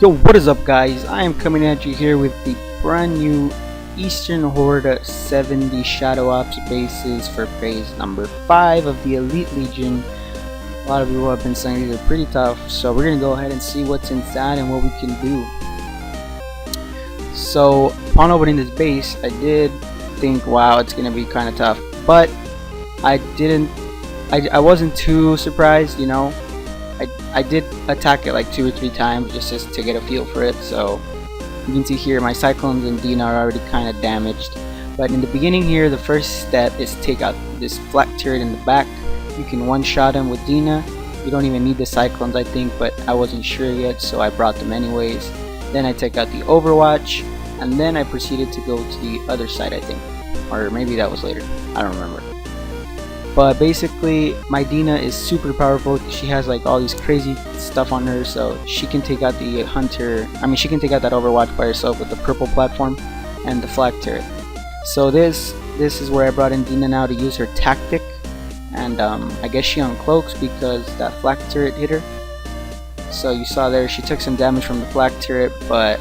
Yo, what is up guys? I am coming at you here with the brand new Eastern Horde 70 Shadow Ops bases for phase number 5 of the Elite Legion. A lot of people have been saying these are pretty tough, so we're gonna go ahead and see what's inside and what we can do. So upon opening this base, I did think, wow, it's gonna be kind of tough, but I wasn't too surprised, you know. I did attack it like 2 or 3 times just to get a feel for it. So you can see here my Cyclones and Dina are already kind of damaged, but in the beginning here, the first step is to take out this flak turret in the back. You can one-shot him with Dina. You don't even need the Cyclones, I think, but I wasn't sure yet, so I brought them anyways. Then I took out the Overwatch, and then I proceeded to go to the other side, I think, or maybe that was later, I don't remember. But basically, my Dina is super powerful. She has like all these crazy stuff on her, so she can take out the Hunter. She can take out that Overwatch by herself with the purple platform and the flak turret. So this is where I brought in Dina now to use her tactic, and I guess she uncloaks because that flak turret hit her. So you saw there she took some damage from the flak turret, but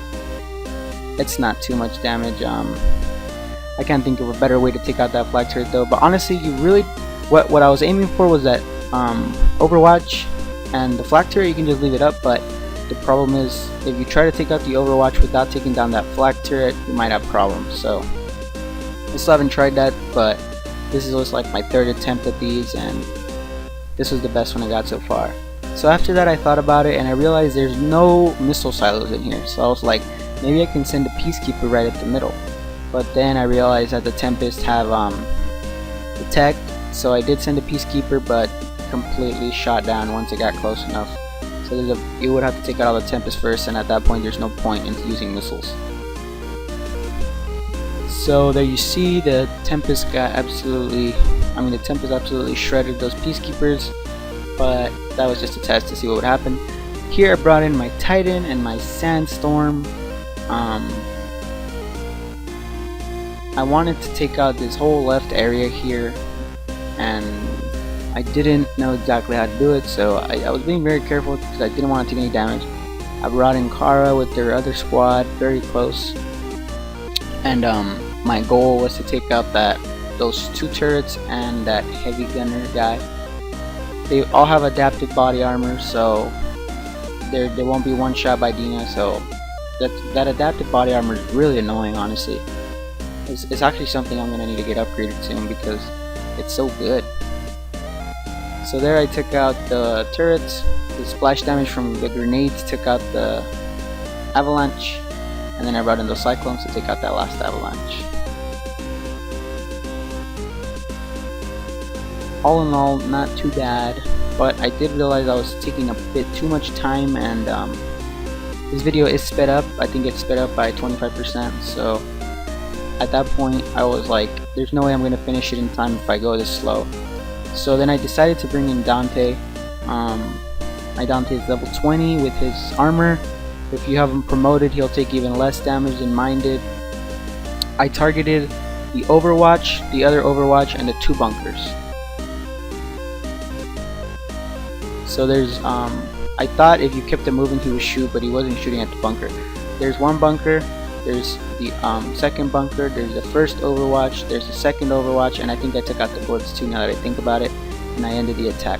it's not too much damage. I can't think of a better way to take out that flak turret though. But honestly, you really what I was aiming for was that Overwatch and the flak turret. You can just leave it up, but the problem is if you try to take out the Overwatch without taking down that flak turret, you might have problems. So I still haven't tried that, but this is like my 3rd attempt at these, and this was the best one I got so far. So after that, I thought about it and I realized there's no missile silos in here, so I was like, maybe I can send a Peacekeeper right at the middle. But then I realized that the Tempest have detect, so I did send a Peacekeeper, but completely shot down once it got close enough. So you would have to take out all the Tempest first, and at that point there's no point in using missiles. So there you see the Tempest got absolutely, the Tempest absolutely shredded those Peacekeepers, but that was just a test to see what would happen. Here I brought in my Titan and my Sandstorm. I wanted to take out this whole left area here, and I didn't know exactly how to do it, so I was being very careful because I didn't want to take any damage. I brought in Kara with their other squad very close, and my goal was to take out those 2 turrets and that heavy gunner guy. They all have adapted body armor, so they won't be one shot by Dina. So that adapted body armor is really annoying, honestly. It's actually something I'm gonna need to get upgraded soon because it's so good. So there I took out the turrets, the splash damage from the grenades took out the avalanche, and then I brought in those Cyclones to take out that last avalanche. All in all, not too bad, but I did realize I was taking a bit too much time, and this video is sped up. I think it's sped up by 25%, so at that point I was like, there's no way I'm going to finish it in time if I go this slow. So then I decided to bring in Dante. My Dante is level 20 with his armor. If you have him promoted, he'll take even less damage than mine did. I targeted the Overwatch, the other Overwatch, and the 2 bunkers. So there's I thought if you kept him moving he would shoot, but he wasn't shooting at the bunker. There's 1 bunker, there's the 2nd bunker, there's the 1st Overwatch, there's the 2nd Overwatch, and I think I took out the bullets too now that I think about it, and I ended the attack.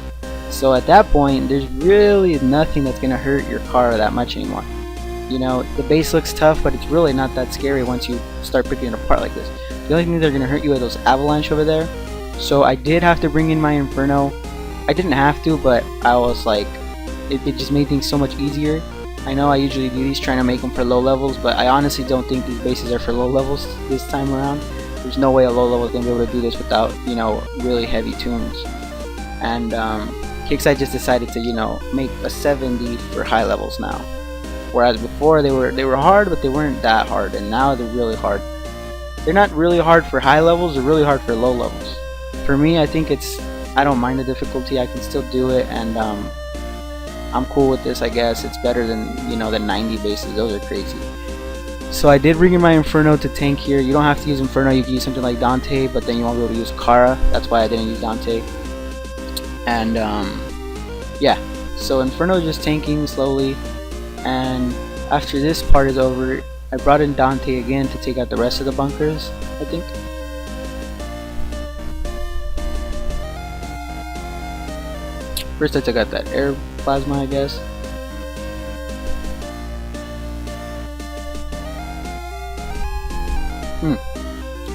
So at that point there's really nothing that's gonna hurt your car that much anymore. You know, the base looks tough, but it's really not that scary once you start picking it apart like this. The only thing that are gonna hurt you are those avalanche over there. So I did have to bring in my Inferno. I didn't have to, but I was like, it just made things so much easier. I know I usually do these trying to make them for low levels, but I honestly don't think these bases are for low levels this time around. There's no way a low level is going to be able to do this without, you know, really heavy tunes. And kixeye just decided to, you know, make a 70 for high levels now. Whereas before they were hard, but they weren't that hard, and now they're really hard. They're not really hard for high levels, they're really hard for low levels. For me, I think I don't mind the difficulty, I can still do it, and I'm cool with this, I guess. It's better than, you know, the 90 bases, those are crazy. So I did bring in my Inferno to tank here. You don't have to use Inferno, you can use something like Dante, but then you won't be able to use Kara. That's why I didn't use Dante. And yeah, so Inferno is just tanking slowly, and After this part is over, I brought in Dante again to take out the rest of the bunkers, I think. First I took out that air plasma, I guess.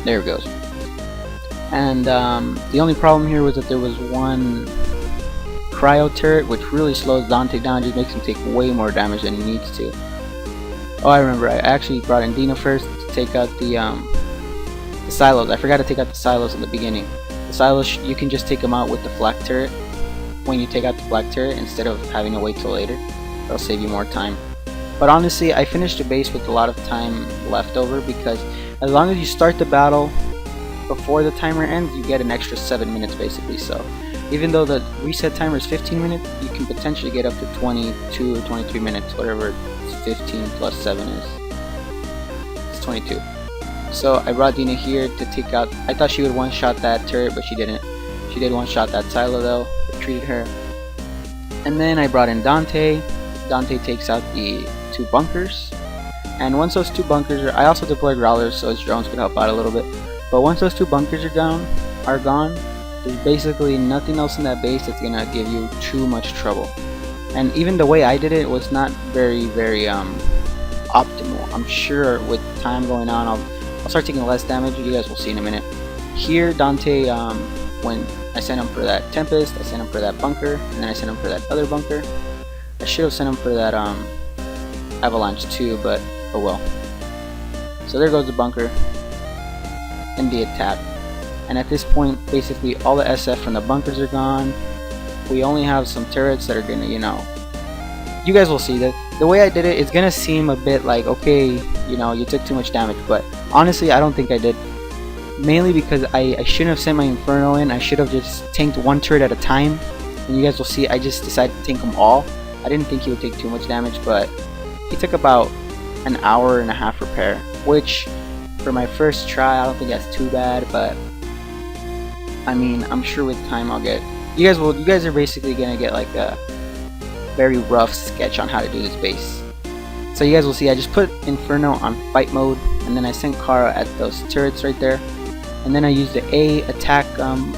There it goes. And the only problem here was that there was one cryo turret, which really slows Dante down, just makes him take way more damage than he needs to. Oh, I remember, I actually brought in Dina first to take out the silos. I forgot to take out the silos in the beginning. The silos, you can just take them out with the flak turret when you take out the flak turret instead of having to wait till later. It'll save you more time. But honestly, I finished the base with a lot of time left over, because as long as you start the battle before the timer ends, you get an extra 7 minutes basically. So even though the reset timer is 15 minutes, you can potentially get up to 22 or 23 minutes, whatever 15 plus 7 is. It's 22. So I brought Dina here to take out, I thought she would one-shot that turret, but she didn't. She did one-shot that silo though, retreated her. And then I brought in Dante. Dante takes out the 2 bunkers. And once those 2 bunkers are, I also deployed growlers so his drones could help out a little bit. But once those 2 bunkers are gone, there's basically nothing else in that base that's gonna give you too much trouble. And even the way I did it was not very optimal. I'm sure with time going on, I'll start taking less damage. You guys will see in a minute. Here, Dante, when I sent him for that Tempest, I sent him for that bunker, and then I sent him for that other bunker. I should have sent him for that Avalanche too, but oh well. So there goes the bunker and the attack. And at this point, basically all the SF from the bunkers are gone. We only have some turrets that are gonna, you guys will see that the way I did it, it's gonna seem a bit like, okay, you took too much damage, but honestly I don't think I did. Mainly because I shouldn't have sent my Inferno in. I should have just tanked one turret at a time, and you guys will see I just decided to tank them all. I didn't think he would take too much damage, but he took about an hour and a half repair, which for my first try I don't think that's too bad. But I mean, I'm sure with time I'll get, you guys are basically gonna get like a very rough sketch on how to do this base. So you guys will see I just put Inferno on fight mode, and then I sent Kara at those turrets right there, and then I used the A attack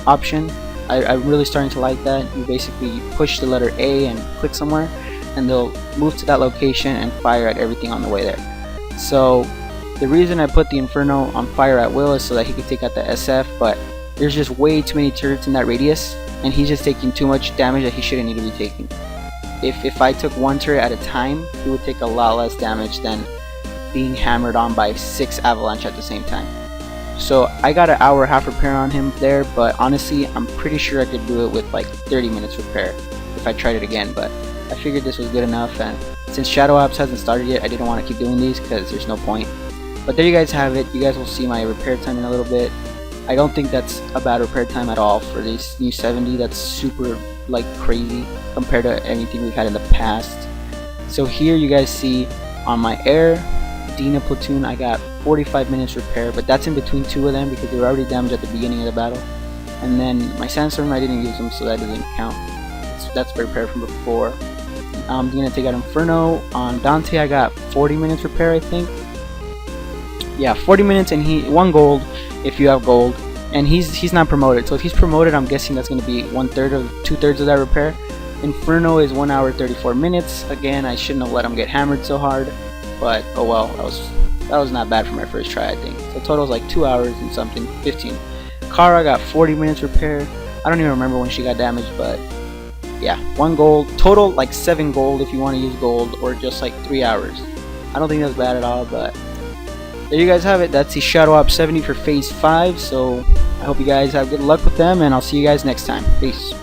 option. I'm really starting to like that. You basically push the letter A and click somewhere, and they'll move to that location and fire at everything on the way there. So the reason I put the Inferno on fire at will is so that he could take out the SF, but there's just way too many turrets in that radius, and he's just taking too much damage that he shouldn't need to be taking. If I took one turret at a time, he would take a lot less damage than being hammered on by 6 Avalanche at the same time. So I got an hour and a half repair on him there, but honestly I'm pretty sure I could do it with like 30 minutes repair if I tried it again, but I figured this was good enough, and since Shadow Ops hasn't started yet, I didn't want to keep doing these because there's no point. But there you guys have it. You guys will see my repair time in a little bit. I don't think that's a bad repair time at all for this new 70. That's super like crazy compared to anything we've had in the past. So here you guys see on my air Dina platoon I got 45 minutes repair, but that's in between 2 of them because they were already damaged at the beginning of the battle. And then my sandstorm I didn't use them, so that doesn't count. That's repair from before. I'm gonna take out Inferno on Dante. I got 40 minutes repair, I think. Yeah, 40 minutes, and 1 gold if you have gold. And he's not promoted, so if he's promoted, I'm guessing that's gonna be 1/3 of 2/3 of that repair. Inferno is 1 hour 34 minutes. Again, I shouldn't have let him get hammered so hard, but oh well, that was not bad for my first try, I think. So total is like 2 hours and something, 15. Kara got 40 minutes repair. I don't even remember when she got damaged, but yeah, 1 gold total, like 7 gold if you want to use gold, or just like 3 hours. I don't think that's bad at all, but there you guys have it. That's the Shadow Ops 70 for phase 5. So I hope you guys have good luck with them, and I'll see you guys next time. Peace.